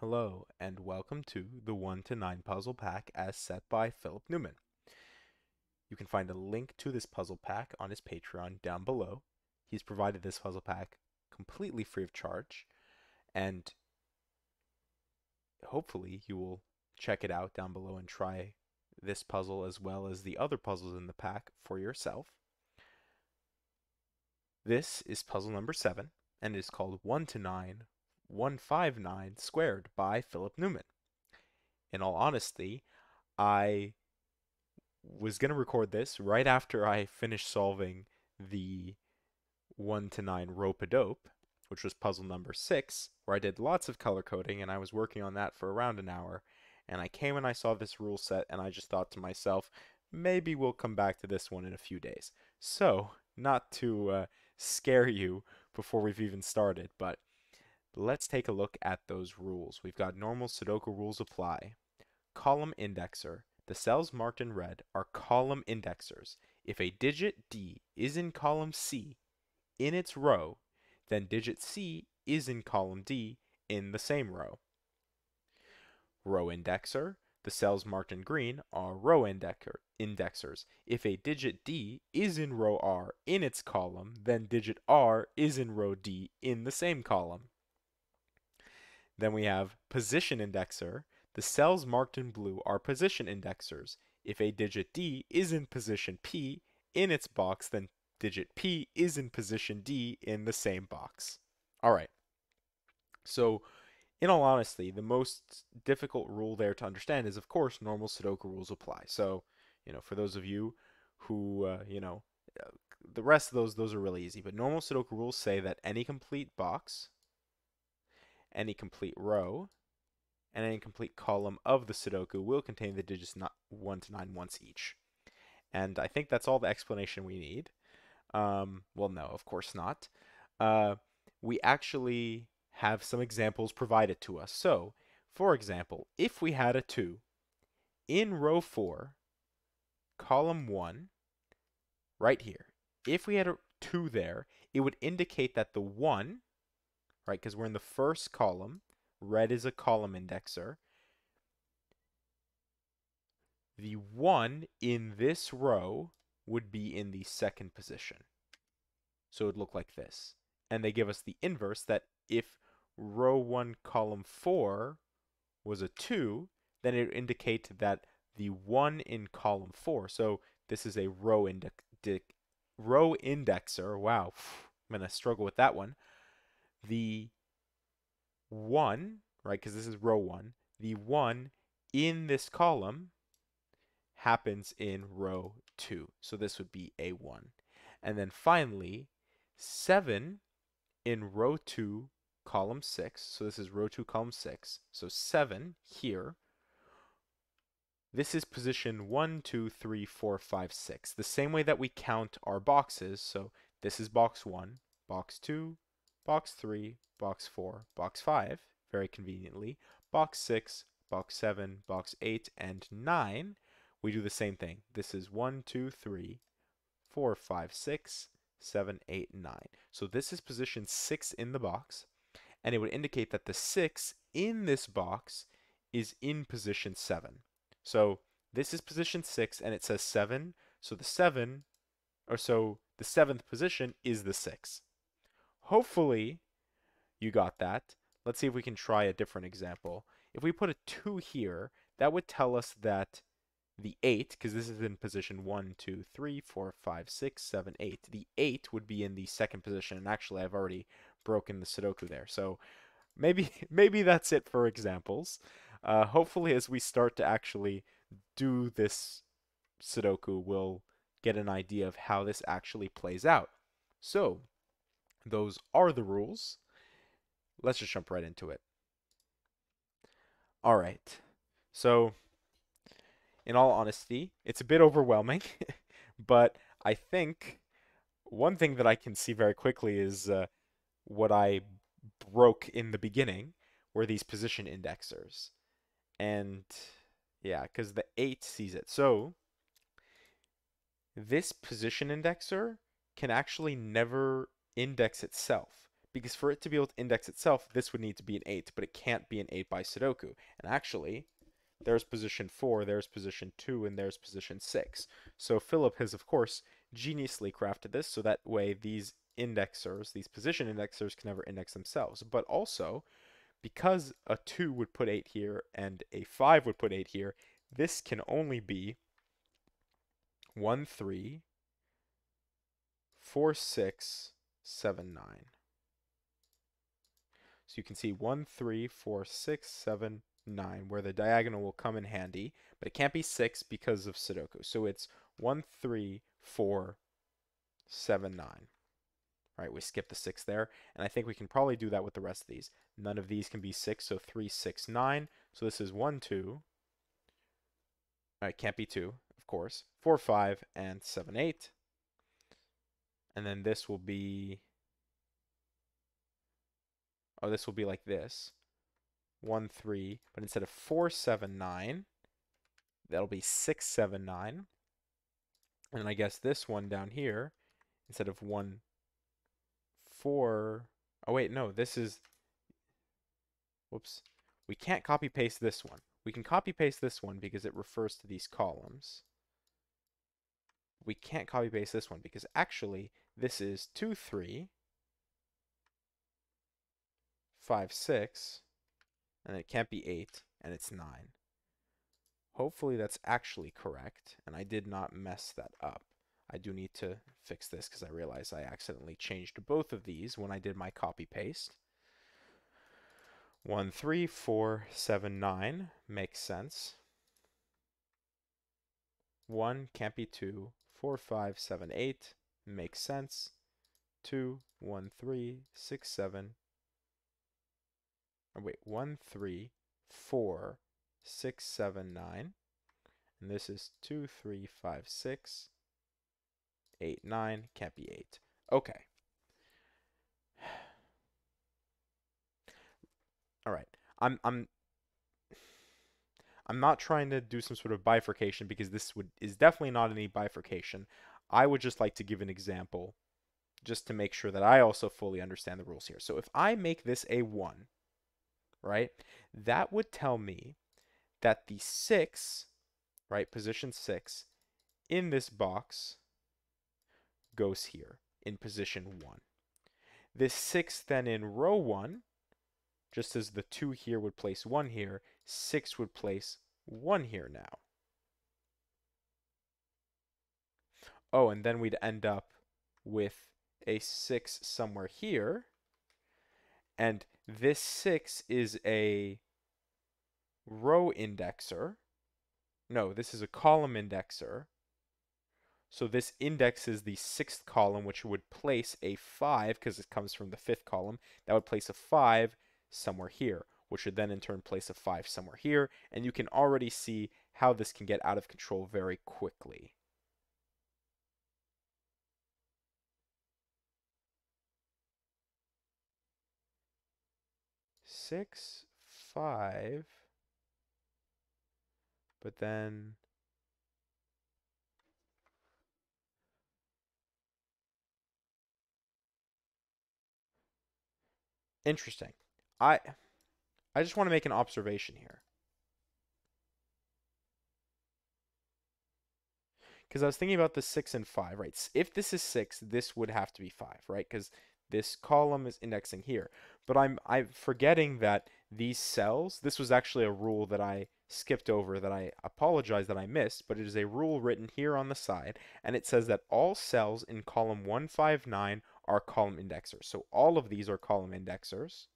Hello, and welcome to the 1 to 9 puzzle pack as set by Philip Newman. You can find a link to this puzzle pack on his Patreon down below. He's provided this puzzle pack completely free of charge, and hopefully you will check it out down below and try this puzzle as well as the other puzzles in the pack for yourself. This is puzzle number 7, and it is called 1 to 9, 159 squared by Philip Newman. In all honesty, I was going to record this right after I finished solving the 1 to 9 rope-a-dope, which was puzzle number 6, where I did lots of color coding and I was working on that for around an hour. And I came and I saw this rule set and I just thought to myself, maybe we'll come back to this one in a few days. So, not to scare you before we've even started, but let's take a look at those rules. We've got normal Sudoku rules apply. Column indexer. The cells marked in red are column indexers. If a digit D is in column C in its row, then digit C is in column D in the same row. Row indexer. The cells marked in green are row indexers. If a digit D is in row R in its column, then digit R is in row D in the same column. Then we have position indexer. The cells marked in blue are position indexers. If a digit D is in position P in its box, then digit P is in position D in the same box. All right. So, in all honesty, the most difficult rule there to understand is, of course, normal Sudoku rules apply. So, for those of you who, the rest of those are really easy. But normal Sudoku rules say that any complete box, any complete row, and any complete column of the Sudoku will contain the digits 1 to 9 once each. And I think that's all the explanation we need. Well, no, of course not. We actually have some examples provided to us. So, for example, if we had a 2 in row 4, column 1, right here, if we had a 2 there, it would indicate that the 1, right, because we're in the first column, red is a column indexer, the 1 in this row would be in the second position. So it would look like this. And they give us the inverse that if row 1, column 4 was a 2, then it would indicate that the 1 in column 4, so this is a row indexer. Wow, I'm going to struggle with that one. The 1, right, because this is row 1, the 1 in this column happens in row 2. So this would be A1. And then finally, 7 in row 2, column 6. So this is row 2, column 6. So 7 here. This is position 1, 2, 3, 4, 5, 6. The same way that we count our boxes. So this is box 1, box 2, box 3, box 4, box 5, very conveniently, box 6, box 7, box 8, and 9. We do the same thing. This is 1, 2, 3, 4, 5, 6, 7, 8, 9. So this is position 6 in the box, and it would indicate that the 6 in this box is in position 7. So this is position 6, and it says 7, so the 7th position is the 6. Hopefully, you got that. Let's see if we can try a different example. If we put a 2 here, that would tell us that the 8, because this is in position 1, 2, 3, 4, 5, 6, 7, 8. The 8 would be in the second position, and actually I've already broken the Sudoku there. So maybe that's it for examples. Hopefully as we start to actually do this Sudoku, we'll get an idea of how this actually plays out. So, those are the rules. Let's just jump right into it. All right. So, in all honesty, it's a bit overwhelming, but I think one thing that I can see very quickly is what I broke in the beginning were these position indexers. And yeah, because the 8 sees it. So this position indexer can actually never index itself because for it to be able to index itself, this would need to be an 8, but it can't be an 8 by Sudoku. And actually, there's position 4, there's position 2, and there's position 6. So Philip has, of course, geniusly crafted this so that way these indexers, these position indexers, can never index themselves. But also, because a 2 would put 8 here and a 5 would put 8 here, this can only be 1, 3, 4, 6, 7, 9. So you can see 1, 3, 4, 6, 7, 9, where the diagonal will come in handy, but it can't be 6 because of Sudoku. So it's 1, 3, 4, 7, 9. All right, we skip the 6 there, and I think we can probably do that with the rest of these. None of these can be 6, so 3, 6, 9. So this is 1, 2. All right, can't be 2, of course. 4, 5, and 7, 8. And then this will be... Oh, this will be like this. 1, 3, but instead of 4, 7, 9, that'll be 6, 7, 9. And then I guess this one down here, instead of 1, 4, oh wait, no, this is, whoops, we can't copy paste this one. We can copy paste this one because it refers to these columns. We can't copy paste this one because actually this is 2, 3, 5, 6, and it can't be 8, and it's 9. Hopefully that's actually correct, and I did not mess that up. I do need to fix this because I realized I accidentally changed both of these when I did my copy paste. 1, 3, 4, 7, 9 makes sense. 1 can't be 2. 4, 5, 7, 8 makes sense. 2, 1, 3, 6, 7. Oh, wait, 1, 3, 4, 6, 7, 9. And this is 2, 3, 5, 6, 8, 9. Can't be 8. Okay. All right. I'm not trying to do some sort of bifurcation because this is definitely not any bifurcation. I would just like to give an example just to make sure that I also fully understand the rules here. So if I make this a 1, right, that would tell me that the 6, right, position 6 in this box goes here in position 1. This 6 then in row 1, just as the 2 here would place 1 here, 6 would place 1 here now. Oh, and then we'd end up with a 6 somewhere here. And this 6 is a row indexer. No, this is a column indexer. So this indexes the 6th column, which would place a 5, because it comes from the 5th column. That would place a 5 somewhere here, which would then in turn place a 5 somewhere here. And you can already see how this can get out of control very quickly. Six, 5, but then interesting. I just want to make an observation here. Because I was thinking about the 6 and 5, right? If this is 6, this would have to be 5, right? Because this column is indexing here. But I'm forgetting that these cells, this was actually a rule that I skipped over that I apologize that I missed, but it is a rule written here on the side, and it says that all cells in column 159 are column indexers. So all of these are column indexers.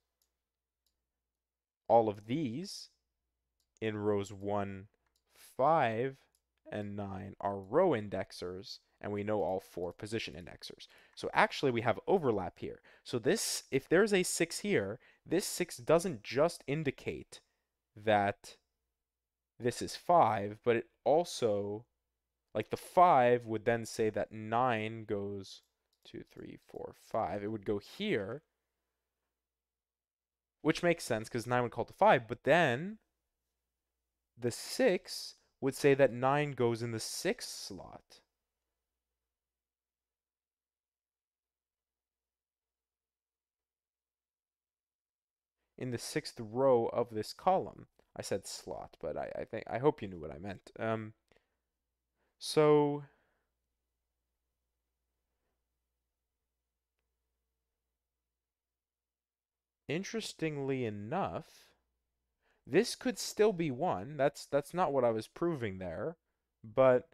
All of these in rows 1, 5, and 9 are row indexers, and we know all 4 position indexers. So actually we have overlap here. So this, if there's a 6 here, this 6 doesn't just indicate that this is 5, but it also, like the 5 would then say that 9 goes 2, 3, 4, 5. It would go here, which makes sense because 9 would call to 5, but then the 6 would say that 9 goes in the 6th slot. in the sixth row of this column. I said slot, but I hope you knew what I meant. So interestingly enough, this could still be 1. That's not what I was proving there, but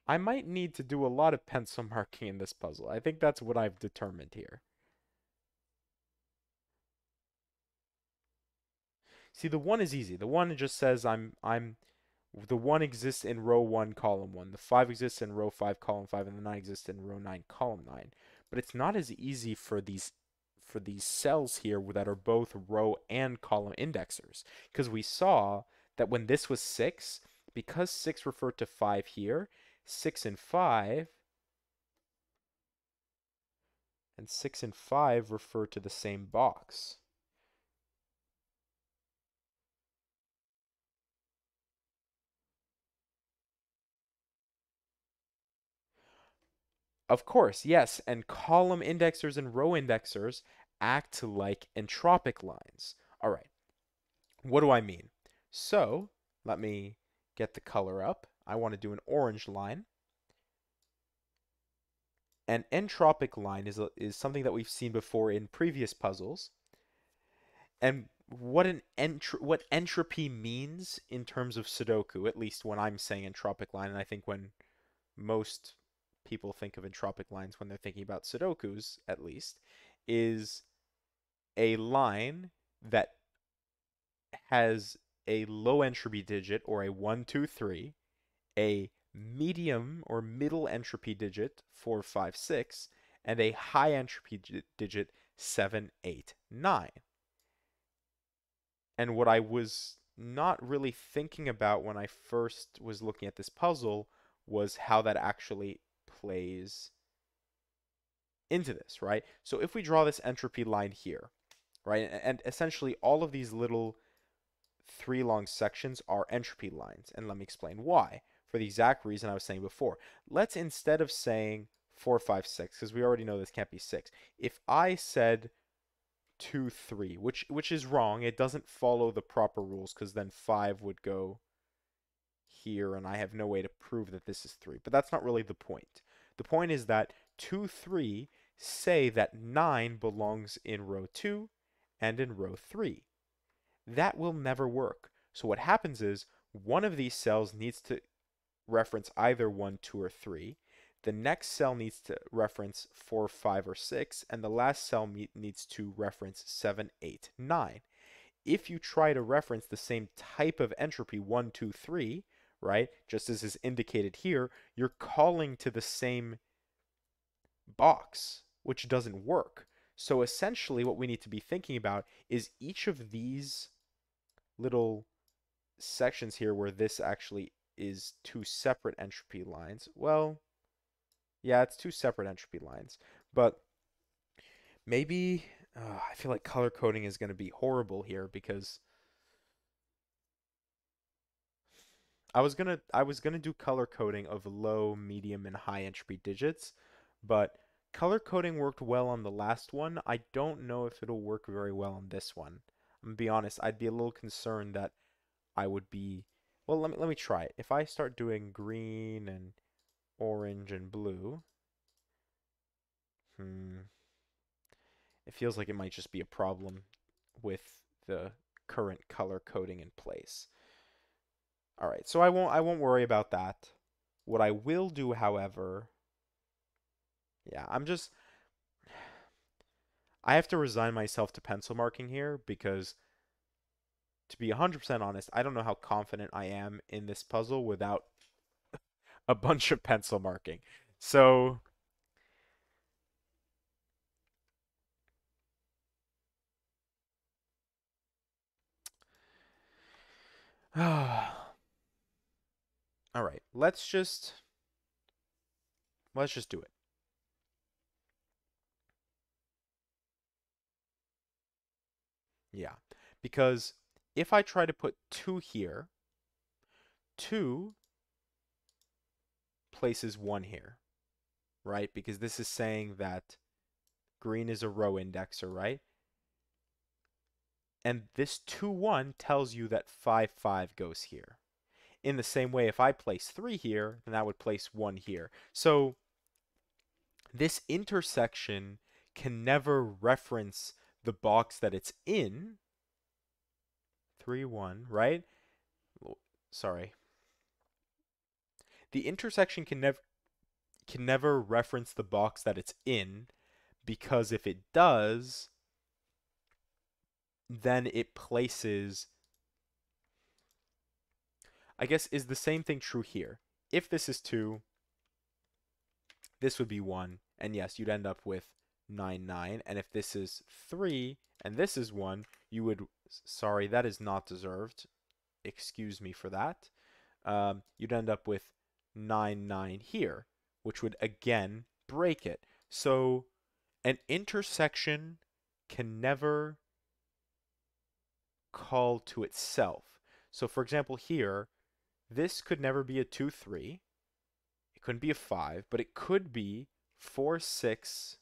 I might need to do a lot of pencil marking in this puzzle. I think that's what I've determined here. See, the 1 is easy. The 1 just says the 1 exists in row 1, column 1. The 5 exists in row 5, column 5, and the 9 exists in row 9, column 9. But it's not as easy for these cells here that are both row and column indexers, because we saw that when this was 6, because 6 referred to 5 here, 6 and 5 refer to the same box. Of course, yes, and column indexers and row indexers act like entropic lines. All right, what do I mean? So, let me get the color up. I want to do an orange line. An entropic line is something that we've seen before in previous puzzles. And what entropy means in terms of Sudoku, at least when I'm saying entropic line, and I think when most people think of entropic lines when they're thinking about Sudokus, at least, is a line that has a low entropy digit, or a 1, 2, 3, a medium or middle entropy digit, 4, 5, 6, and a high entropy digit, 7, 8, 9. And what I was not really thinking about when I first was looking at this puzzle was how that actually plays into this, right? So if we draw this entropy line here, right, and essentially all of these little 3 long sections are entropy lines, and let me explain why. For the exact reason I was saying before. Let's, instead of saying 4, 5, 6, because we already know this can't be 6, if I said 2, 3, which is wrong, it doesn't follow the proper rules, because then 5 would go here, and I have no way to prove that this is 3. But that's not really the point. The point is that 2, 3 say that 9 belongs in row 2 and in row 3. That will never work. So what happens is one of these cells needs to reference either 1, 2, or 3. The next cell needs to reference 4, 5, or 6, and the last cell needs to reference 7, 8, 9. If you try to reference the same type of entropy, 1, 2, 3, right, just as is indicated here, you're calling to the same box, which doesn't work. So essentially what we need to be thinking about is each of these little sections here where this actually is 2 separate entropy lines. Well, yeah, it's 2 separate entropy lines, but maybe I feel like color coding is going to be horrible here, because I was gonna do color coding of low, medium, and high entropy digits, but color coding worked well on the last one. I don't know if it'll work very well on this one. I'm gonna be honest, I'd be a little concerned that I would be, well, let me try it. If I start doing green and orange and blue, it feels like it might just be a problem with the current color coding in place. All right, so I won't worry about that. What I will do, however, yeah, I have to resign myself to pencil marking here, because to be 100% honest, I don't know how confident I am in this puzzle without a bunch of pencil marking. So, all right, let's just do it. Yeah. Because if I try to put 2 here, 2 places 1 here, right? Because this is saying that green is a row indexer, right? And this 2, 1 tells you that 5, 5 goes here. In the same way, if I place 3 here, then that would place 1 here. So this intersection can never reference the box that it's in. 3, 1, right? Sorry. The intersection can never reference the box that it's in, because if it does, then it places, I guess, is the same thing true here? If this is 2, this would be 1, and yes, you'd end up with 9, 9. And if this is 3 and this is 1, you would, sorry, that is not deserved. Excuse me for that. You'd end up with 9, 9 here, which would again break it. So an intersection can never call to itself. So for example here, this could never be a 2, 3. It couldn't be a 5, but it could be 4, 6,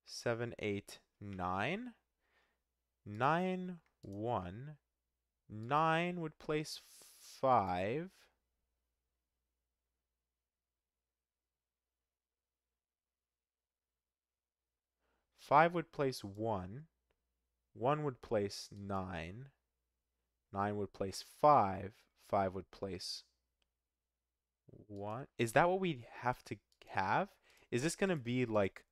7, 8, 9. 9, 1. 9 would place 5. 5 would place 1. 1 would place 9. 9 would place 5. 5 would place 1. Is that what we have to have? Is this going to be like,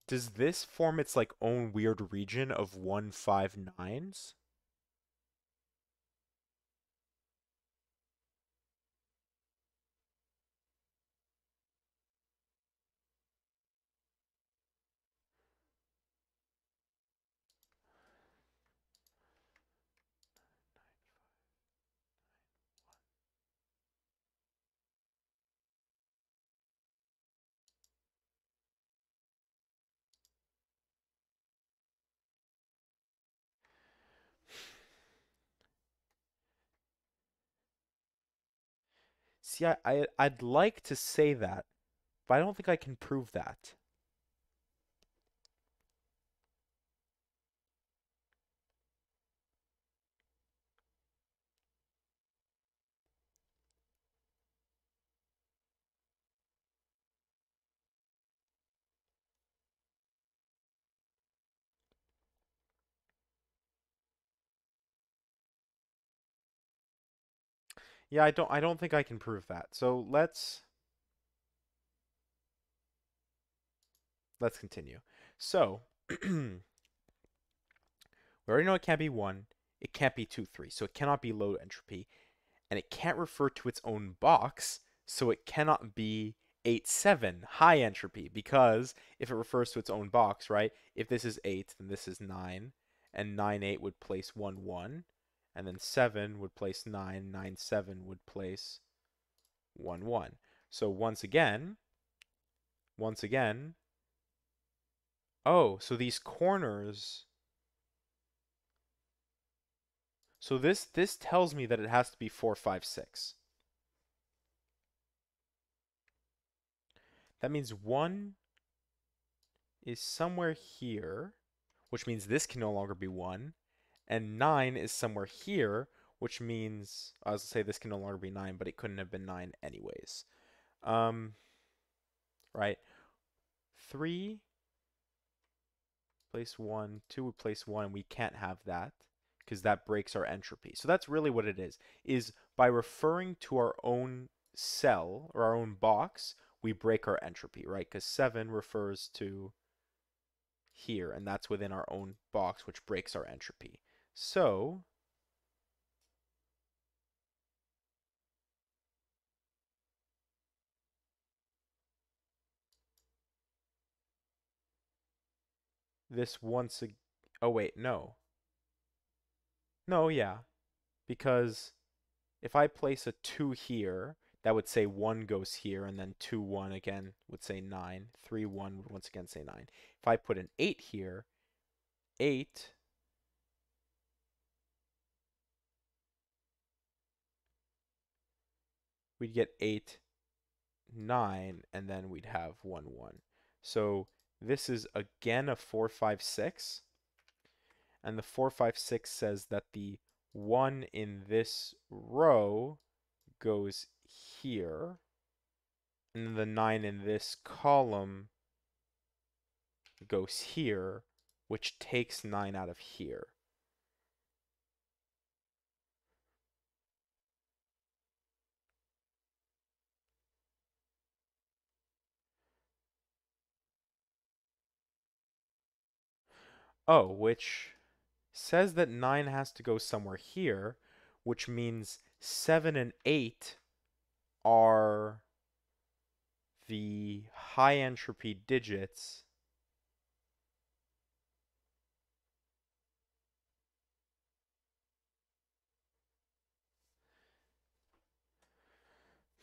does this form its like own weird region of 1, 5, 9s? See, I'd like to say that, but I don't think I can prove that. Yeah, I don't think I can prove that. So let's continue. So we already know it can't be 1, it can't be 2, 3, so it cannot be low entropy, and it can't refer to its own box, so it cannot be 8, 7 high entropy, because if it refers to its own box, right? If this is 8, then this is 9, and 9, 8 would place 1, 1, and then 7 would place 9, 9, 7 would place 1, 1. So once again, oh, so these corners, so this tells me that it has to be 4, 5, 6. That means 1 is somewhere here, which means this can no longer be 1, and 9 is somewhere here, which means, I was going to say this can no longer be 9, but it couldn't have been 9 anyways. Right? 3, place 1, 2 would place 1, and we can't have that because that breaks our entropy. So that's really what it is by referring to our own cell or our own box, we break our entropy, right? Because 7 refers to here, and that's within our own box, which breaks our entropy. So this oh wait, no. No, yeah. Because if I place a 2 here, that would say 1 goes here, and then 2, 1 again would say 9. 3, 1 would once again say 9. If I put an 8 here, 8 we'd get 8, 9, and then we'd have 1, 1. So this is again a 4, 5, 6. And the 4, 5, 6 says that the 1 in this row goes here. And the 9 in this column goes here, which takes 9 out of here. Oh, which says that 9 has to go somewhere here, which means 7 and 8 are the high entropy digits.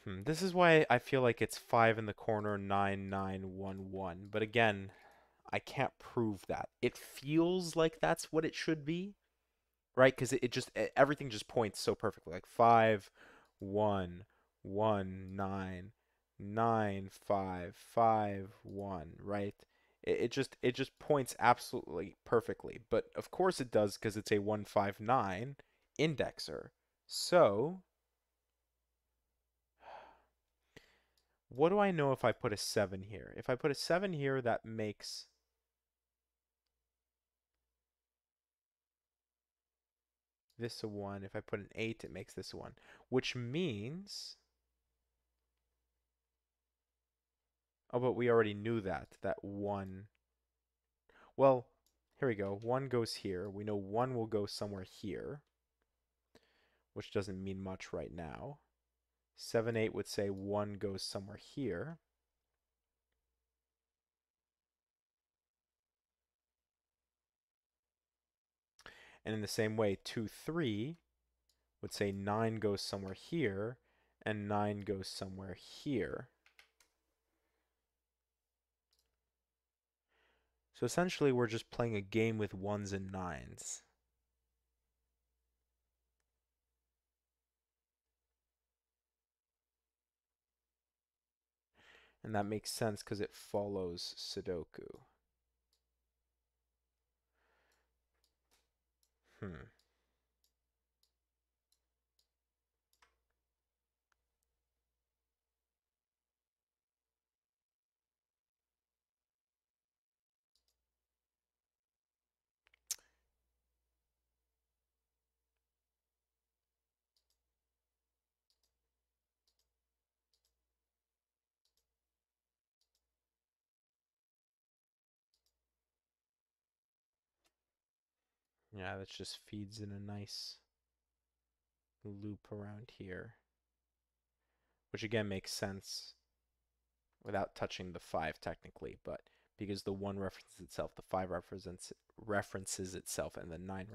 This is why I feel like it's 5 in the corner, 9, 9, 1, 1. But again, I can't prove that. It feels like that's what it should be, right? Because it just everything just points so perfectly. Like 5, 1, 1, 9, 9, 5, 5, 1, right? It just points absolutely perfectly. But of course it does because it's a 159 indexer. So what do I know if I put a 7 here? If I put a 7 here, that makes this a 1. If I put an 8, it makes this a 1. Which means... Oh, but we already knew that 1... Well, here we go. 1 goes here. We know 1 will go somewhere here, which doesn't mean much right now. 7, 8 would say 1 goes somewhere here. And in the same way, 2, 3 would say 9 goes somewhere here, and 9 goes somewhere here. So essentially, we're just playing a game with 1s and 9s. And that makes sense because it follows Sudoku. Hmm. Yeah, that just feeds in a nice loop around here, which again makes sense without touching the 5 technically, but because the 1 references itself, the 5 references itself, and the 9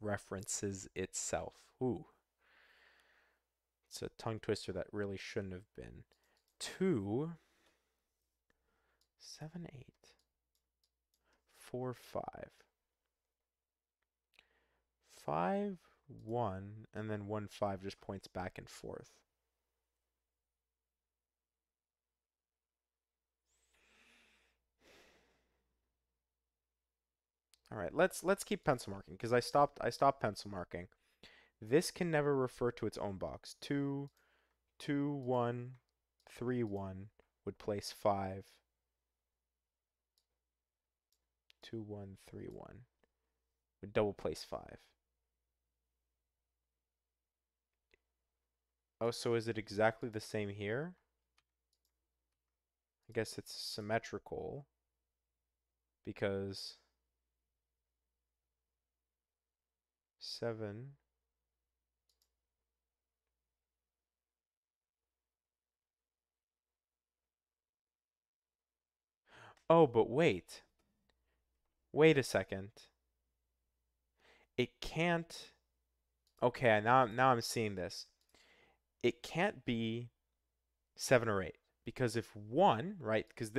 references itself. Ooh. It's a tongue twister that really shouldn't have been. 2, 7, 8, 4, 5. 5, 1, and then 1, 5 just points back and forth. All right, let's keep pencil marking because I stopped pencil marking. This can never refer to its own box. 2, 2, 1, 3, 1 would place 5. 2, 1, 3, 1 would double place 5. Oh, so is it exactly the same here? I guess it's symmetrical because 7. Oh, but wait. Wait a second. It can't. Okay, now I'm seeing this. It can't be 7 or 8 because if 1, right? Because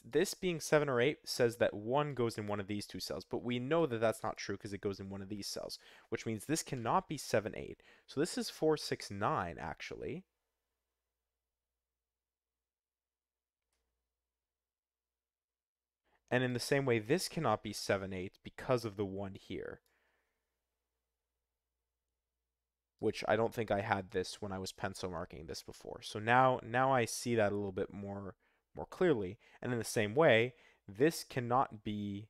this being 7 or 8 says that 1 goes in one of these two cells, but we know that that's not true because it goes in one of these cells, which means this cannot be 7, 8. So this is 4, 6, 9 actually. And in the same way, this cannot be 7, 8 because of the 1 here, which I don't think I had this when I was pencil marking this before. So now I see that a little bit more clearly. And in the same way, this cannot be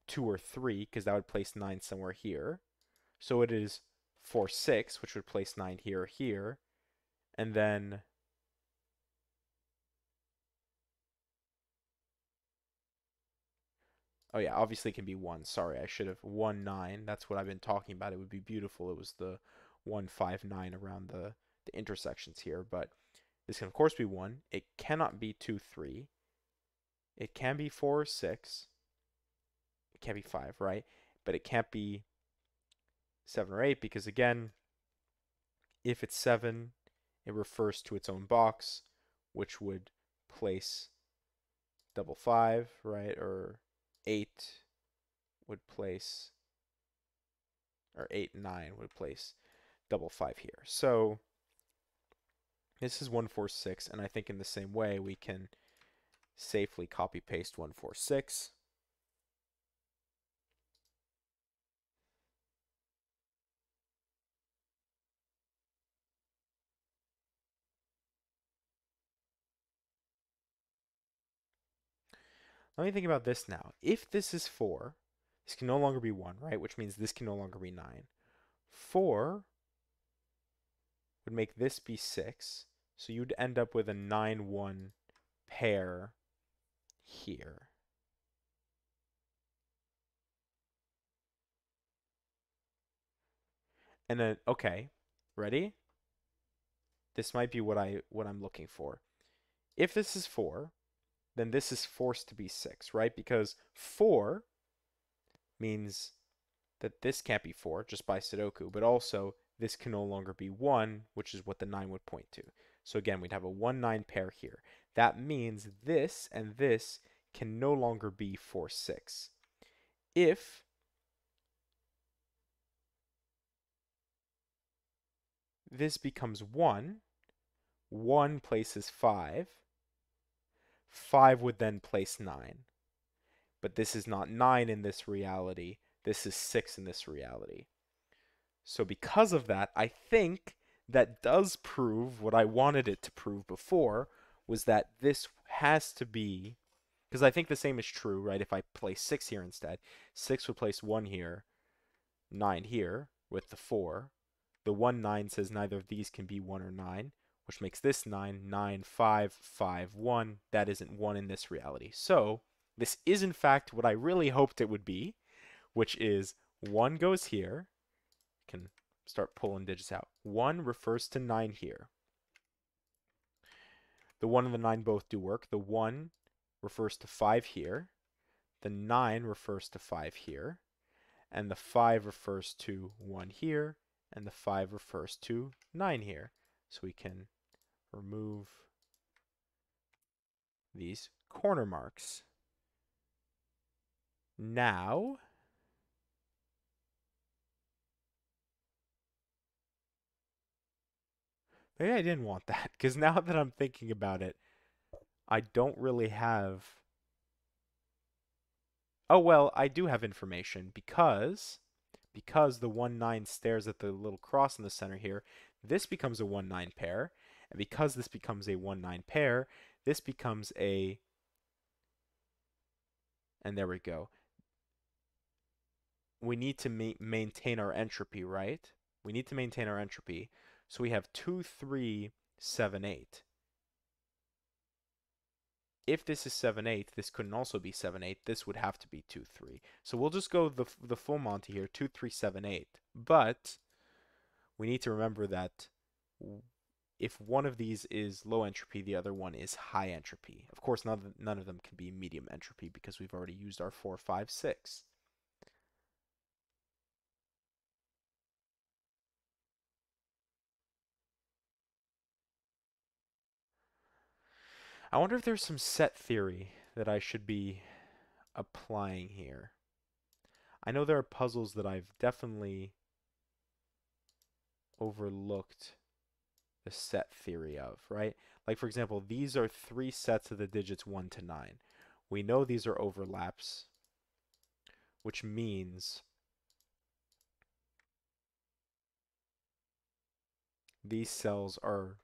2 or 3 because that would place 9 somewhere here. So it is 4, 6, which would place 9 here or here. And then oh yeah, obviously it can be 1. Sorry, I should have 1, 9. That's what I've been talking about. It would be beautiful. It was the 1, 5, 9 around the intersections here, but this can of course be 1. It cannot be 2, 3. It can be 4 or 6. It can't be 5, right? But it can't be 7 or 8 because again, if it's 7, it refers to its own box, which would place double 5, right? Or 8 would place, or 8, 9 would place double 5 here. So this is 1, 4, 6, and I think in the same way we can safely copy paste 1, 4, 6. Let me think about this now. If this is 4, this can no longer be 1, right? Which means this can no longer be 9. 4 would make this be 6. So you'd end up with a 9, 1 pair here. And then, okay, ready? This might be what I'm looking for. If this is 4, then this is forced to be 6, right? Because 4 means that this can't be 4 just by Sudoku, but also this can no longer be 1, which is what the 9 would point to. So again, we'd have a 1, 9 pair here. That means this and this can no longer be 4, 6. If this becomes 1, 1 places 5, 5 would then place 9. But this is not 9 in this reality. This is 6 in this reality. So because of that, I think that does prove what I wanted it to prove before, was that this has to be, because I think the same is true, right? If I place 6 here instead, 6 would place 1 here, 9 here with the 4. The 1, 9 says neither of these can be 1 or 9, which makes this 9, 9, 5, 5, 1. That isn't 1 in this reality. So this is in fact what I really hoped it would be, which is 1 goes here. Can start pulling digits out. 1 refers to 9 here. The 1 and the 9 both do work. The 1 refers to 5 here. The 9 refers to 5 here. And the 5 refers to 1 here. And the 5 refers to 9 here. So we can remove these corner marks. Now, maybe I didn't want that, because now that I'm thinking about it, I don't really have... Oh, well, I do have information, because the 1, 9 stares at the little cross in the center here, this becomes a 1, 9 pair, and because this becomes a 1, 9 pair, this becomes a... And there we go. We need to maintain our entropy, right? We need to maintain our entropy. So we have 2, 3, 7, 8. If this is 7, 8, this couldn't also be 7, 8. This would have to be 2, 3. So we'll just go the full Monty here, 2, 3, 7, 8. But we need to remember that if one of these is low entropy, the other one is high entropy. Of course, none of them can be medium entropy because we've already used our 4, 5, 6. I wonder if there's some set theory that I should be applying here. I know there are puzzles that I've definitely overlooked the set theory of, right? Like, for example, these are 3 sets of the digits 1 to 9. We know these are overlaps, which means these cells are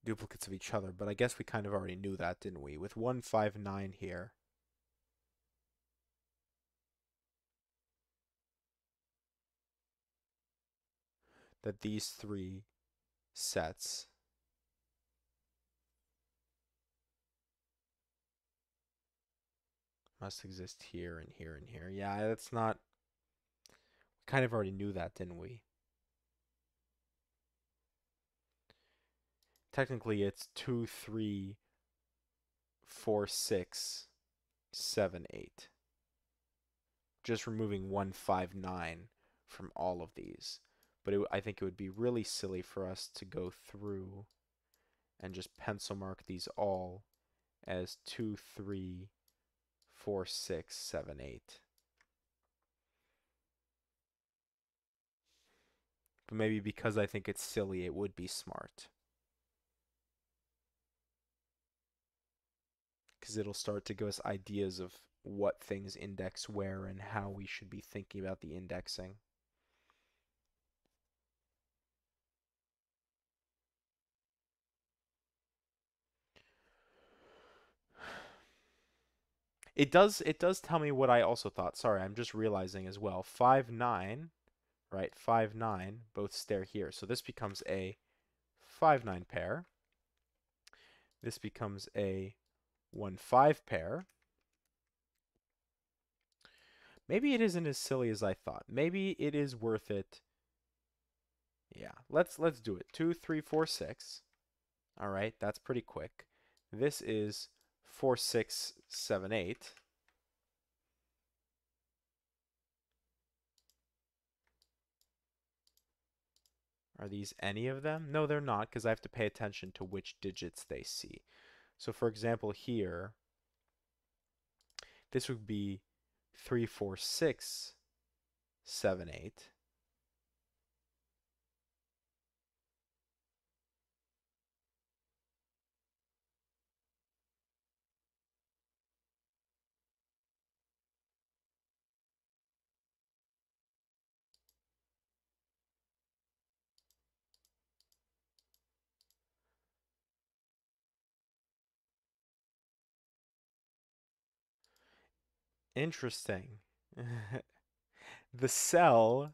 duplicates of each other, but I guess we kind of already knew that, didn't we? With 159 here, that these three sets must exist here and here and here. Yeah, that's not... We kind of already knew that, didn't we? Technically, it's 2, 3, 4, 6, 7, 8. Just removing 159 from all of these. But I think it would be really silly for us to go through and just pencil mark these all as 2, 3, 4, 6, 7, 8. But maybe because I think it's silly, it would be smart. Because it'll start to give us ideas of what things index where and how we should be thinking about the indexing. It does tell me what I also thought. Sorry, I'm just realizing as well. 5, 9, right? 5, 9 both stare here. So this becomes a 5, 9 pair. This becomes a 1, 5 pair. Maybe it isn't as silly as I thought. Maybe it is worth it. Yeah, let's do it. 2, 3, 4, 6. All right, that's pretty quick. This is 4, 6, 7, 8. Are these any of them? No, they're not, because I have to pay attention to which digits they see. So for example, here, this would be 3, 4, 6, 7, 8. Interesting. The cell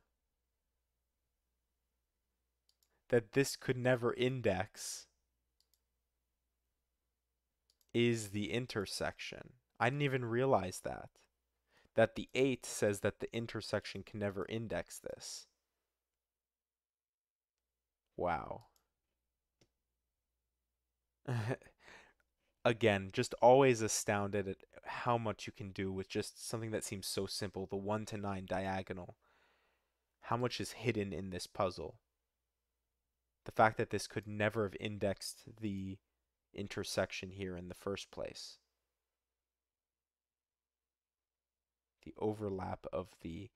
that this could never index is the intersection. I didn't even realize that. That the 8 says that the intersection can never index this. Wow. Again, just always astounded at how much you can do with just something that seems so simple, the 1 to 9 diagonal. How much is hidden in this puzzle? The fact that this could never have indexed the intersection here in the first place. The overlap of the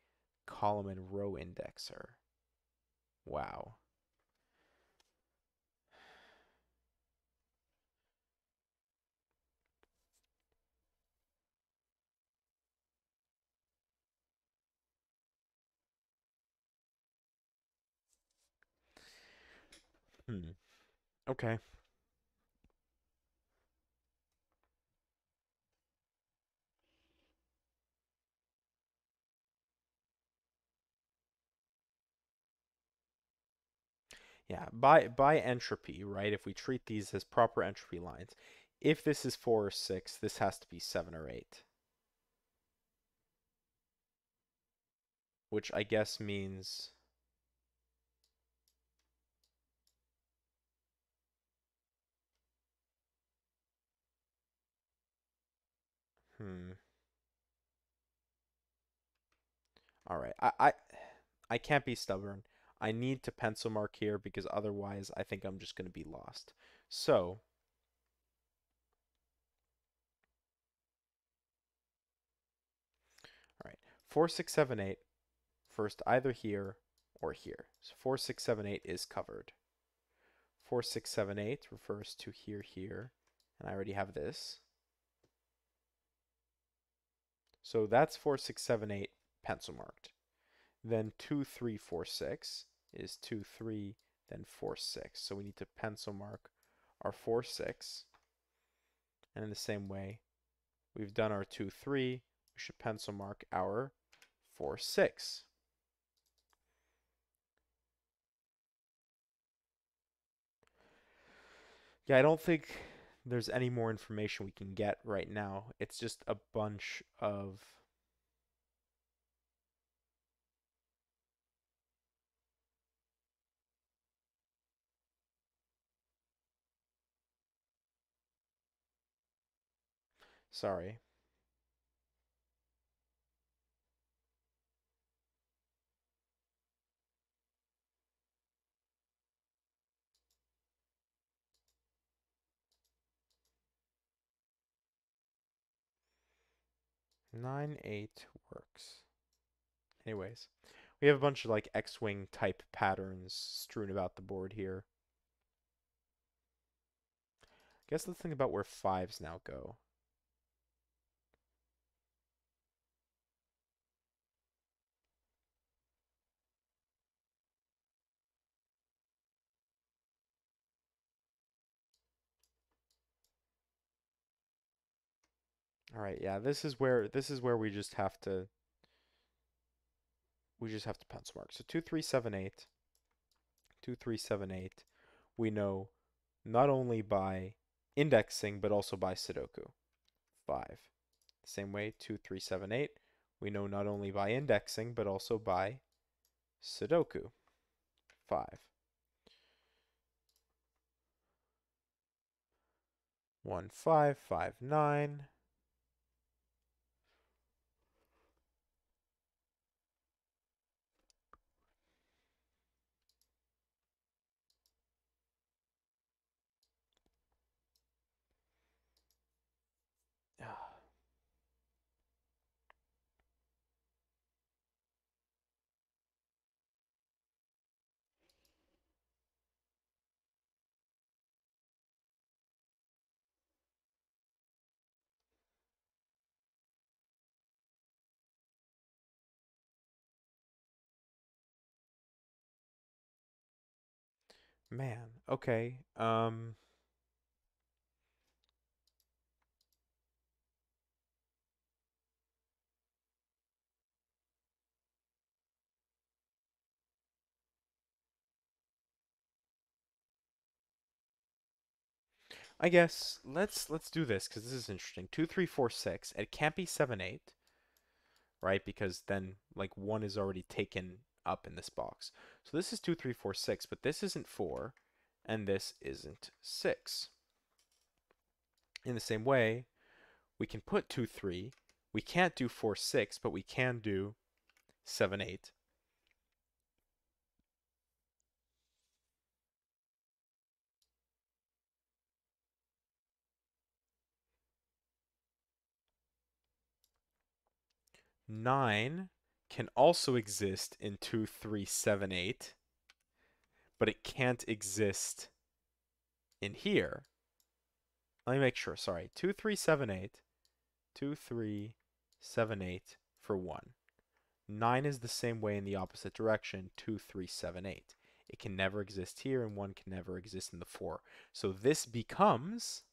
column and row indexer. Wow. Hmm. Okay. Yeah, by entropy, right? If we treat these as proper entropy lines, if this is 4 or 6, this has to be 7 or 8. Which I guess means... Hmm. All right. I can't be stubborn. I need to pencil mark here because otherwise I think I'm just going to be lost. So, all right. 4, 6, 7, 8. First either here or here. So 4, 6, 7, 8 is covered. 4, 6, 7, 8 refers to here, here. And I already have this. So that's 4, 6, 7, 8 pencil marked. Then 2, 3, 4, 6 is 2, 3, then 4, 6. So we need to pencil mark our 4, 6. And in the same way, we've done our 2, 3. We should pencil mark our 4, 6. Yeah, I don't think there's any more information we can get right now. It's just a bunch of sorry. Nine, 8 works. Anyways, we have a bunch of like X-wing type patterns strewn about the board here. I guess let's think about where 5s now go. All right, yeah, this is where we just have to pencil mark. So 2, 3, 7, 8, 2, 3, 7, 8. We know not only by indexing but also by Sudoku. 5. Same way, 2, 3, 7, 8. We know not only by indexing but also by Sudoku. 5. 1, 5, 5, 9. Man, okay. I guess let's do this because this is interesting. 2, 3, 4, 6. It can't be 7, 8, right? Because then like 1 is already taken up in this box. So this is 2, 3, 4, 6, but this isn't 4, and this isn't 6. In the same way, we can put 2, 3. We can't do 4, 6, but we can do 7, 8. 9 can also exist in 2, 3, 7, 8, but it can't exist in here. Let me make sure. Sorry. 2, 3, 7, 8. 2, 3, 7, 8 for 1. 9 is the same way in the opposite direction. 2, 3, 7, 8. It can never exist here, and 1 can never exist in the 4. So this becomes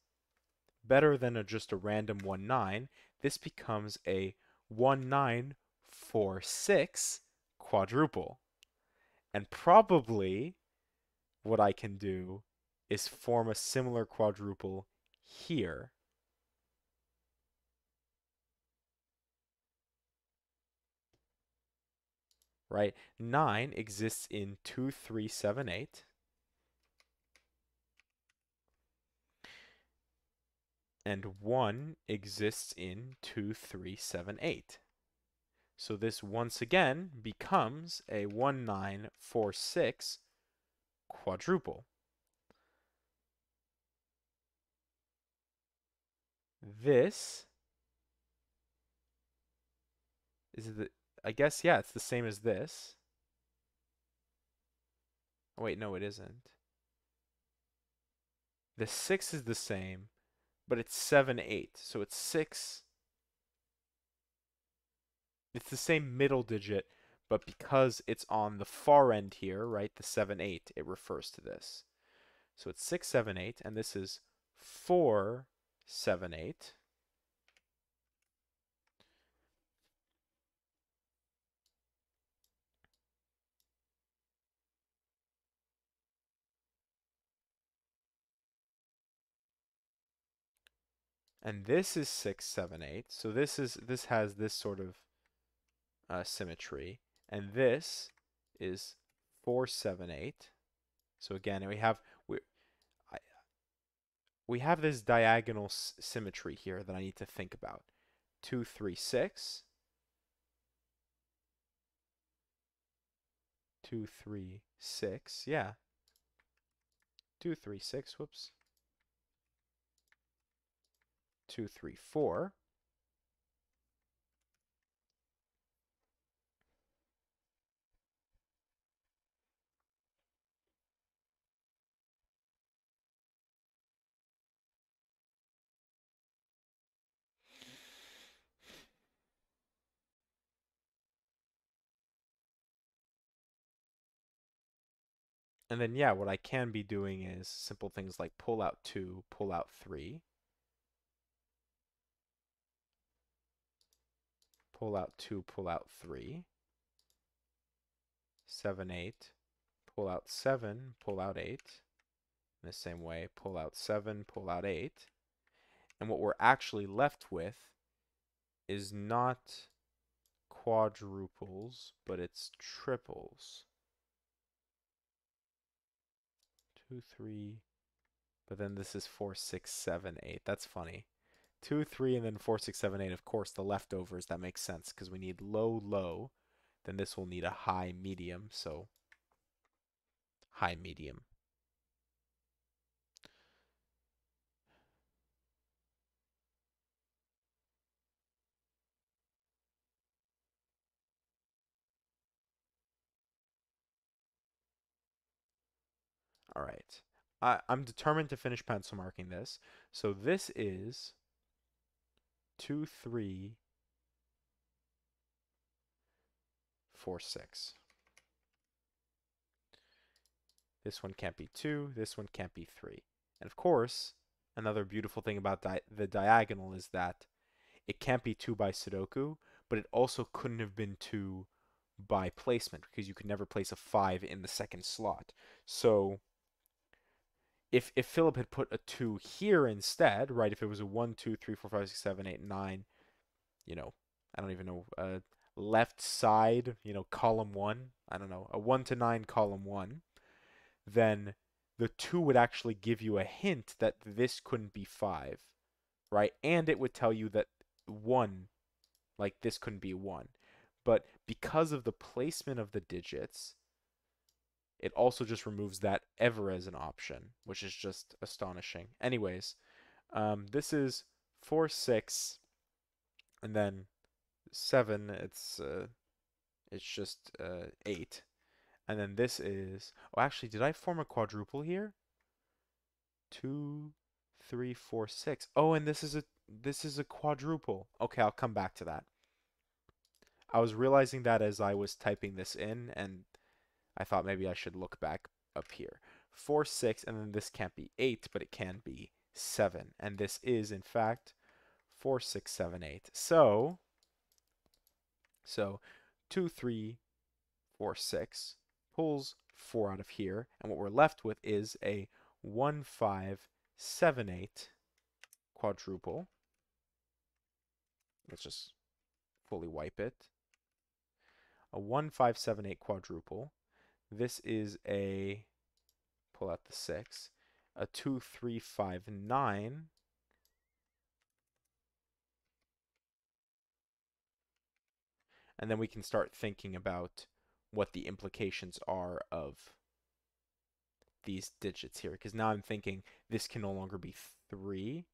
better than just a random 1, 9. This becomes a 1, 9, 4, 6 quadruple. And probably what I can do is form a similar quadruple here. Right? 9 exists in 2, 3, 7, 8. And 1 exists in 2, 3, 7, 8. So this once again becomes a 1, 9, 4, 6 quadruple. This is I guess, yeah, it's the same as this. Oh, wait, no, it isn't. The 6 is the same, but it's 7, 8. So it's 6. it's the same middle digit, but because it's on the far end here, right, the 7, 8, it refers to this. So it's 6, 7, 8, and this is 4, 7, 8. And this is 6, 7, 8. So this has this sort of symmetry. And this is 4, 7, 8. So again, we I, we have this diagonal symmetry here that I need to think about. 2, 3, 6. 2, 3, 6. Yeah. 2, 3, 6. Whoops. 2, 3, 4. And then, yeah, what I can be doing is simple things like pull out 2, pull out 3, pull out 2, pull out 3, 7, 8, pull out 7, pull out 8. In the same way, pull out 7, pull out 8. And what we're actually left with is not quadruples, but it's triples. 2, 3, but then this is 4, 6, 7, 8. That's funny. 2, 3, and then 4, 6, 7, 8. Of course, the leftovers, that makes sense because we need low, low. Then this will need a high, medium. So high, medium. All right. I'm determined to finish pencil marking this. So this is 2, 3, 4, 6. This one can't be 2. This one can't be 3. And of course, another beautiful thing about the diagonal is that it can't be 2 by Sudoku, but it also couldn't have been 2 by placement because you could never place a 5 in the second slot. So if Philip had put a 2 here instead, right, if it was a 1, 2, 3, 4, 5, 6, 7, 8, 9, you know, I don't even know, left side, column 1, I don't know, a 1 to 9 column 1, then the 2 would actually give you a hint that this couldn't be 5, right? And it would tell you that 1, like this couldn't be 1. But because of the placement of the digits, it also just removes that ever as an option, which is just astonishing. Anyways, this is 4, 6, and then 7. It's just 8, and then this is. Oh, actually, did I form a quadruple here? 2, 3, 4, 6. Oh, and this is a quadruple. Okay, I'll come back to that. I was realizing that as I was typing this in, and I thought maybe I should look back up here. 4, 6, and then this can't be 8, but it can be 7. And this is, in fact, 4, 6, 7, 8. So 2, 3, 4, 6 pulls 4 out of here. And what we're left with is a 1, 5, 7, 8 quadruple. Let's just fully wipe it. A 1, 5, 7, 8 quadruple. This is a, pull out the 6, a 2, 3, 5, 9. And then we can start thinking about what the implications are of these digits here. Because now I'm thinking this can no longer be 3.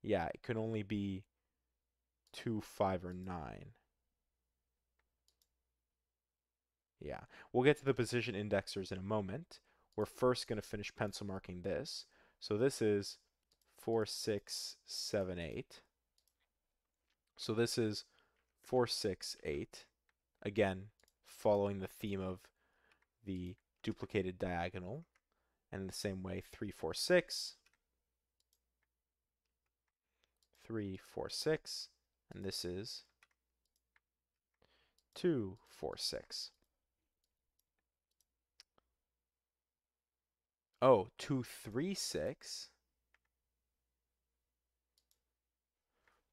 Yeah, it can only be 2, 5, or 9. Yeah, we'll get to the position indexers in a moment. We're first going to finish pencil marking this. So this is 4, 6, 7, 8. So this is 4, 6, 8. Again, following the theme of the duplicated diagonal. And in the same way, 3, 4, 6. 3, 4, 6. And this is 2, 4, 6. Oh, 2, 3, 6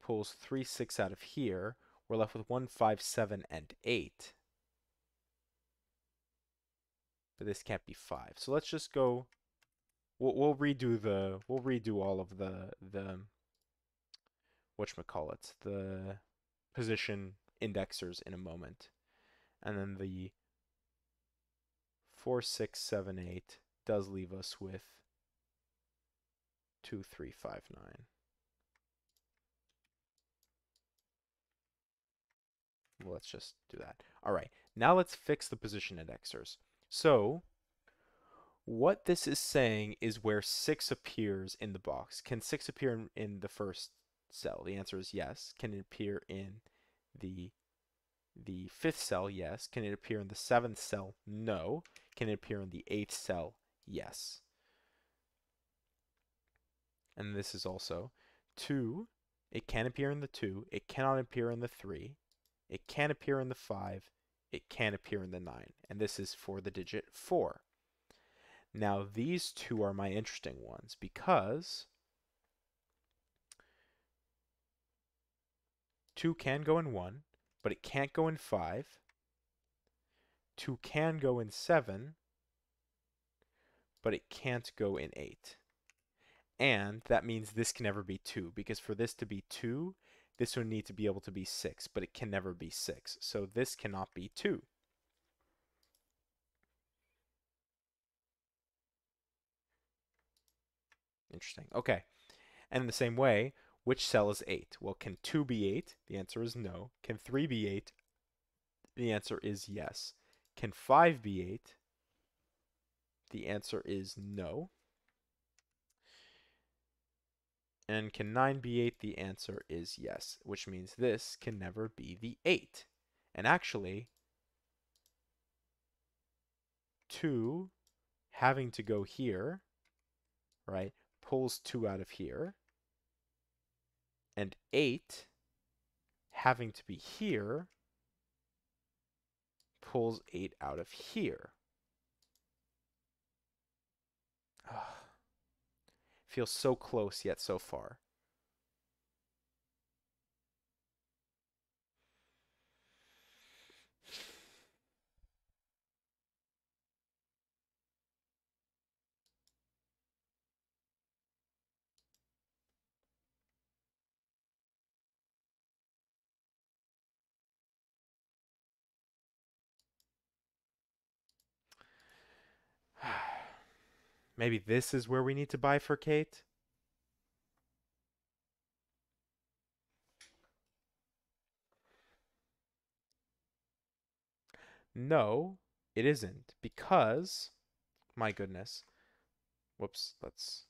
pulls 3, 6 out of here. We're left with 1, 5, 7, and 8. But this can't be 5. So let's just go. We'll redo all of the whatchamacallit, the position indexers in a moment. And then the 4, 6, 7, 8 does leave us with 2, 3, 5, 9. Let's just do that. All right, now let's fix the position indexers. So what this is saying is where 6 appears in the box. Can 6 appear in the first cell? The answer is yes. Can it appear in the 5th cell? Yes. Can it appear in the 7th cell? No. Can it appear in the 8th cell? Yes. And this is also 2. It can appear in the 2. It cannot appear in the 3. It can appear in the 5. It can appear in the 9. And this is for the digit 4. Now these two are my interesting ones because 2 can go in 1, but it can't go in 5. 2 can go in 7, but it can't go in 8. And that means this can never be 2, because for this to be 2, this would need to be able to be 6, but it can never be 6. So this cannot be 2. Interesting. Okay. And in the same way, which cell is 8? Well, can 2 be 8? The answer is no. Can 3 be 8? The answer is yes. Can 5 be 8? The answer is no. And can 9 be 8? The answer is yes, which means this can never be the 8. And actually, 2 having to go here, right, pulls 2 out of here. And 8 having to be here pulls 8 out of here. Feels so close yet so far. Maybe this is where we need to bifurcate? No, it isn't, because, my goodness, whoops, let's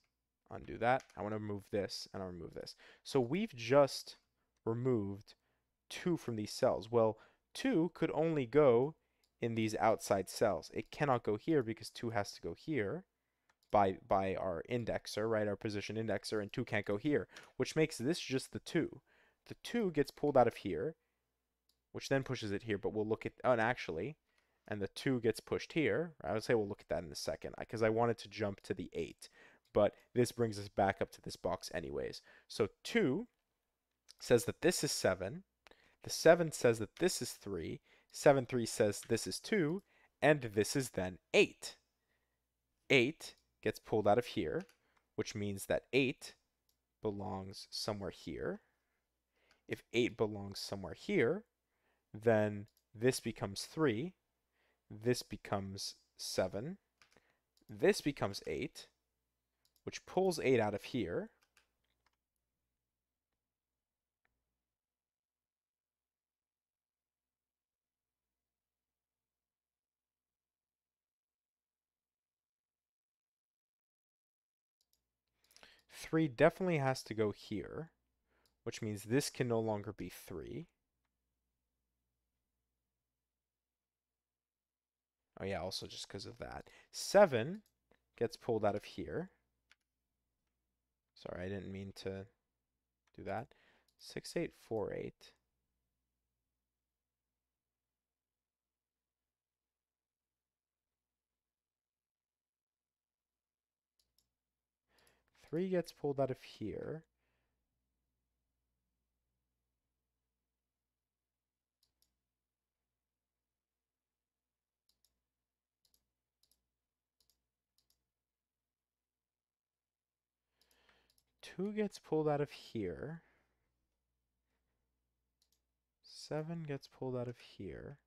undo that. I want to remove this, and I'll remove this. So we've just removed 2 from these cells. Well, 2 could only go in these outside cells. It cannot go here because 2 has to go here by our indexer, right, our position indexer, and 2 can't go here, which makes this just the 2. The 2 gets pulled out of here, which then pushes it here, but we'll look at, oh, and actually, and the 2 gets pushed here. I would say we'll look at that in a second, because I wanted to jump to the 8, but this brings us back up to this box anyways. So 2 says that this is 7, the 7 says that this is 3, 7, 3 says this is 2, and this is then 8. 8 gets pulled out of here, which means that 8 belongs somewhere here. If 8 belongs somewhere here, then this becomes 3, this becomes 7, this becomes 8, which pulls 8 out of here. Three definitely has to go here, which means this can no longer be 3. Oh yeah, also just because of that. 7 gets pulled out of here. Sorry, I didn't mean to do that. 6, 8, 4, 8. 3 gets pulled out of here. Two gets pulled out of here. 7 gets pulled out of here.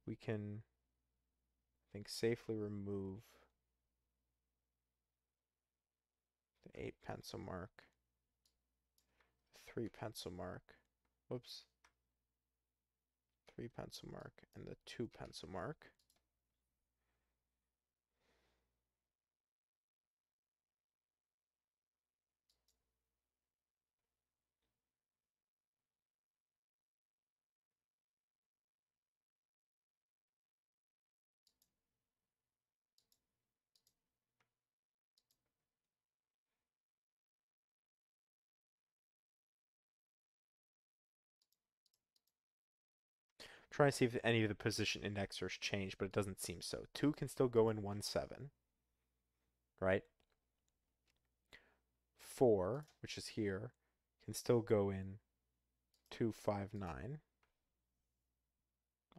We can, I think, safely remove the 8 pencil mark, 3 pencil mark, whoops, 3 pencil mark, and the 2 pencil mark. Trying to see if any of the position indexers change, but it doesn't seem so. 2 can still go in 1, 7, right? 4, which is here, can still go in 2, 5, 9.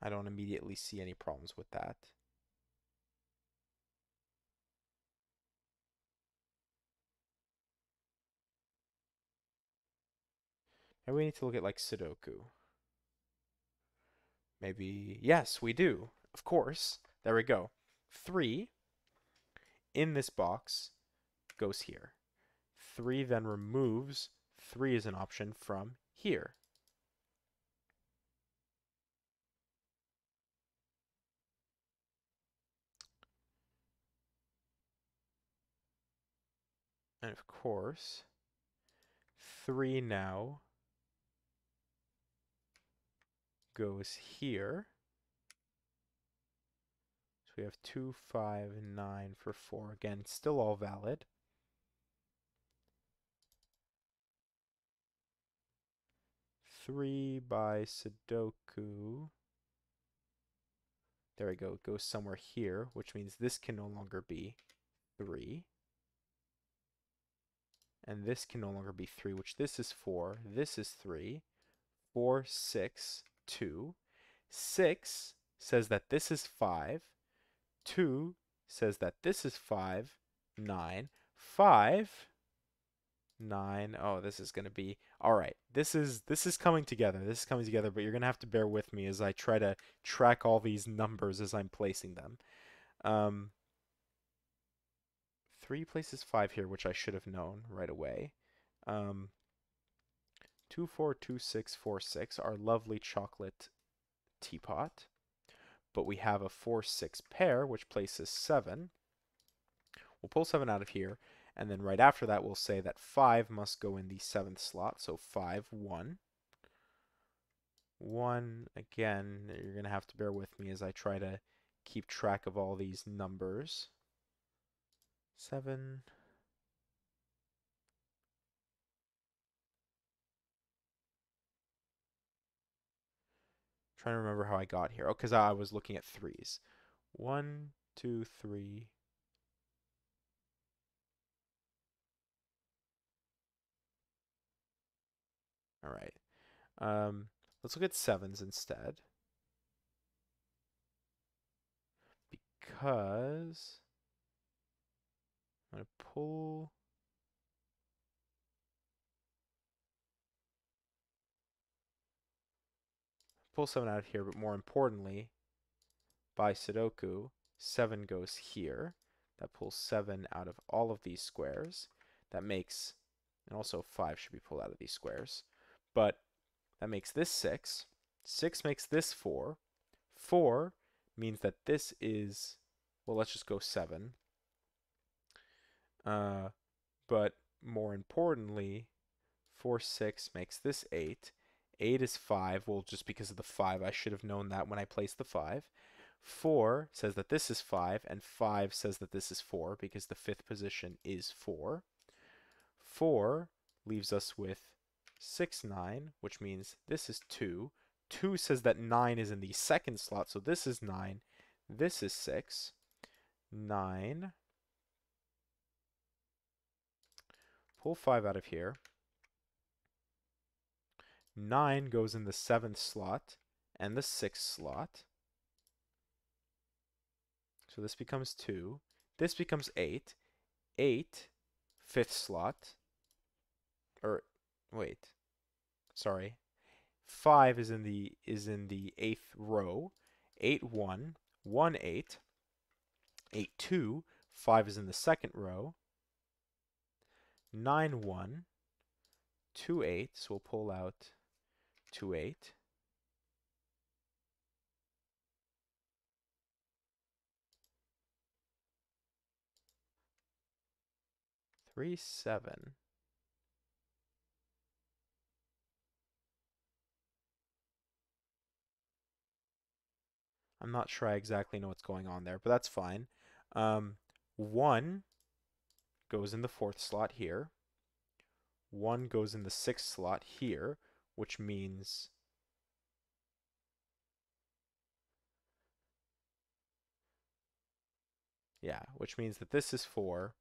I don't immediately see any problems with that. And we need to look at like Sudoku. Maybe, yes, we do. Of course. There we go. 3 in this box goes here. 3 then removes 3 as an option from here. And of course, 3 now goes here. So we have 2, 5, 9 for 4. Again, still all valid. 3 by Sudoku. There we go. It goes somewhere here, which means this can no longer be 3. And this can no longer be 3, which this is 4. This is 3. 4, 6, 2. 6 says that this is 5. 2 says that this is 5. 9. 5. 9. Oh, this is going to be all right. This is coming together. This is coming together, but you're going to have to bear with me as I try to track all these numbers as I'm placing them. 3 places 5 here, which I should have known right away. 2, 4, 2, 6, 4, 6, our lovely chocolate teapot. But we have a 4, 6 pair, which places 7. We'll pull 7 out of here, and then right after that we'll say that 5 must go in the 7th slot, so 5, 1. 1, again, you're going to have to bear with me as I try to keep track of all these numbers. 7. Trying to remember how I got here. Oh, because I was looking at 3s. 1, 2, 3. All right. Let's look at 7s instead. Because I'm going to pull 7 out of here, but more importantly, by Sudoku, 7 goes here. That pulls 7 out of all of these squares. That makes, and also 5 should be pulled out of these squares. But that makes this 6. 6 makes this 4. 4 means that this is, well, let's just go 7. But more importantly, 4, 6 makes this 8. 8 is 5. Well, just because of the 5, I should have known that when I placed the 5. 4 says that this is 5, and 5 says that this is 4 because the fifth position is 4. 4 leaves us with 6, 9, which means this is 2. 2 says that 9 is in the second slot, so this is 9. This is 6. 9. Pull 5 out of here. 9 goes in the 7th slot and the 6th slot. So this becomes 2. This becomes 8. 8, 5th slot. Or, wait. Sorry. 5 is in the 8th row. 8, 1. 1, 8. 8, 2. 5 is in the second row. 9, 1. 2, 8. So we'll pull out 2, 8. 3, 7. I'm not sure I exactly know what's going on there, but that's fine. 1 goes in the 4th slot here. 1 goes in the 6th slot here, which means which means that this is 4.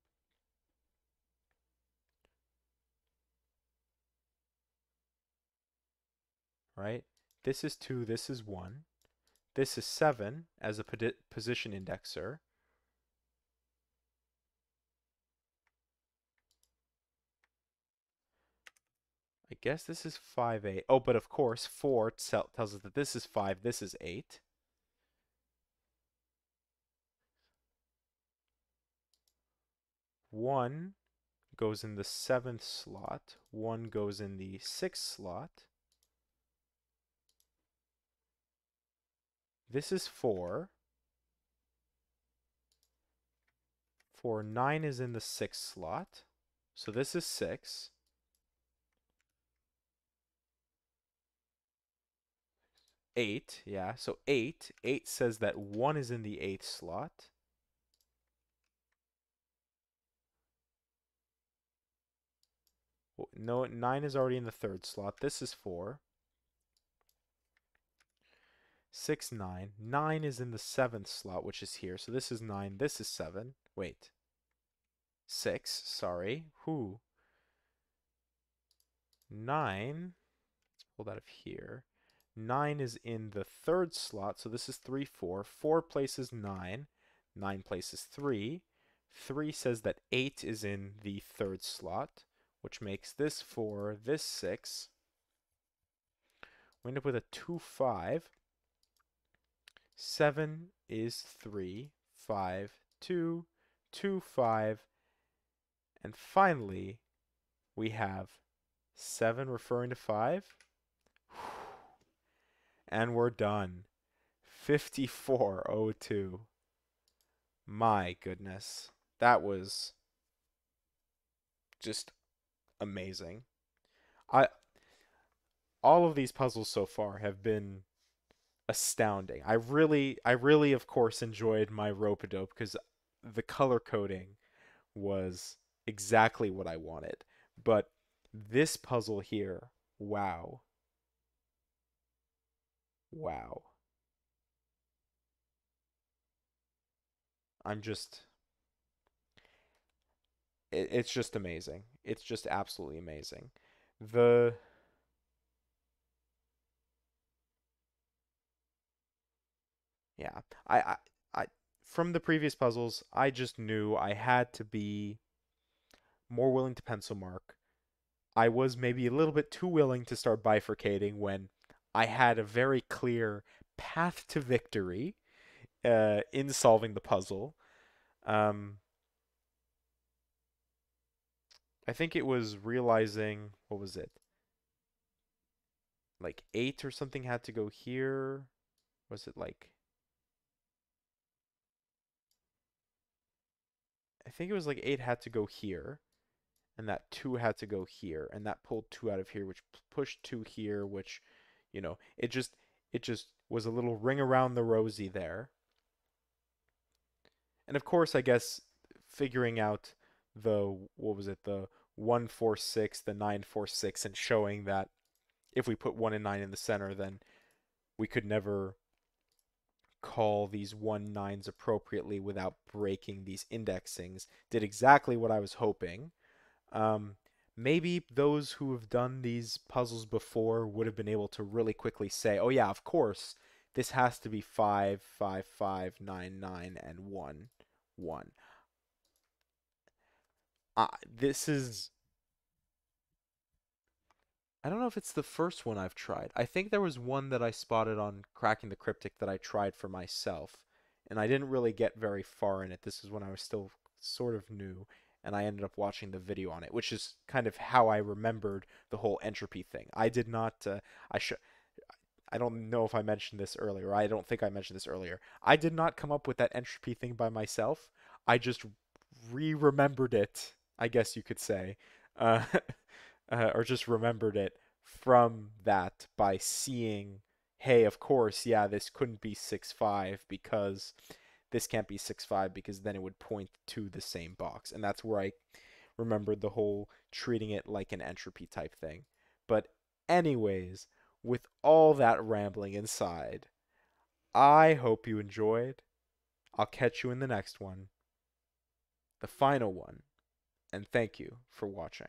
Right? This is 2, this is 1. This is 7 as a position indexer. I guess this is 5, 8. Oh, but of course, 4 tells us that this is 5, this is 8. One goes in the 7th slot. 1 goes in the 6th slot. This is 4. 4, 9 is in the 6th slot. So this is 6. 8, yeah. So 8. 8 says that 1 is in the 8th slot. Well, no, 9 is already in the 3rd slot. This is 4. 6, 9. 9 is in the 7th slot, which is here. So this is 9. This is 7. Wait. 6, sorry. Who? 9. Let's pull that up here. 9 is in the 3rd slot, so this is 3, 4. 4 places 9. 9 places 3. 3 says that 8 is in the 3rd slot, which makes this 4, this 6. We end up with a 2, 5. 7 is 3, 5, 2, 2, 5. And finally, we have 7 referring to 5. And we're done. 5402. My goodness. That was just amazing. I all of these puzzles so far have been astounding. I really of course enjoyed my rope-a-dope because the color coding was exactly what I wanted. But this puzzle here, wow. Wow. I'm just it's just amazing. It's just absolutely amazing. The yeah, I from the previous puzzles, I just knew I had to be more willing to pencil mark. I was maybe a little bit too willing to start bifurcating when I had a very clear path to victory in solving the puzzle. Um, I think it was realizing, what was it? Like 8 or something had to go here. Was it like, I think it was like 8 had to go here, and that 2 had to go here, and that pulled 2 out of here, which pushed 2 here, which, it just was a little ring around the rosy there. And of course, I guess figuring out what was it, the 146, the 946, and showing that if we put 1 and 9 in the center, then we could never call these 1 9s appropriately without breaking these indexings did exactly what I was hoping. Um, Maybe those who have done these puzzles before would have been able to really quickly say, oh, yeah, of course, this has to be 5, 5, 5, 9, 9, and 1, 1. This is I don't know if it's the first one I've tried. I think there was one that I spotted on Cracking the Cryptic that I tried for myself, and I didn't really get very far in it. This is when I was still sort of new, and I ended up watching the video on it, which is kind of how I remembered the whole entropy thing. I did not. I should. I don't know if I mentioned this earlier. I don't think I mentioned this earlier. I did not come up with that entropy thing by myself. I just re-remembered it, I guess you could say. Uh, or just remembered it from that by seeing, hey, of course, yeah, this couldn't be 6 5 because this can't be 6 5 because then it would point to the same box. And that's where I remembered the whole treating it like an entropy type thing. But, anyways, with all that rambling inside, I hope you enjoyed. I'll catch you in the next one, the final one, and thank you for watching.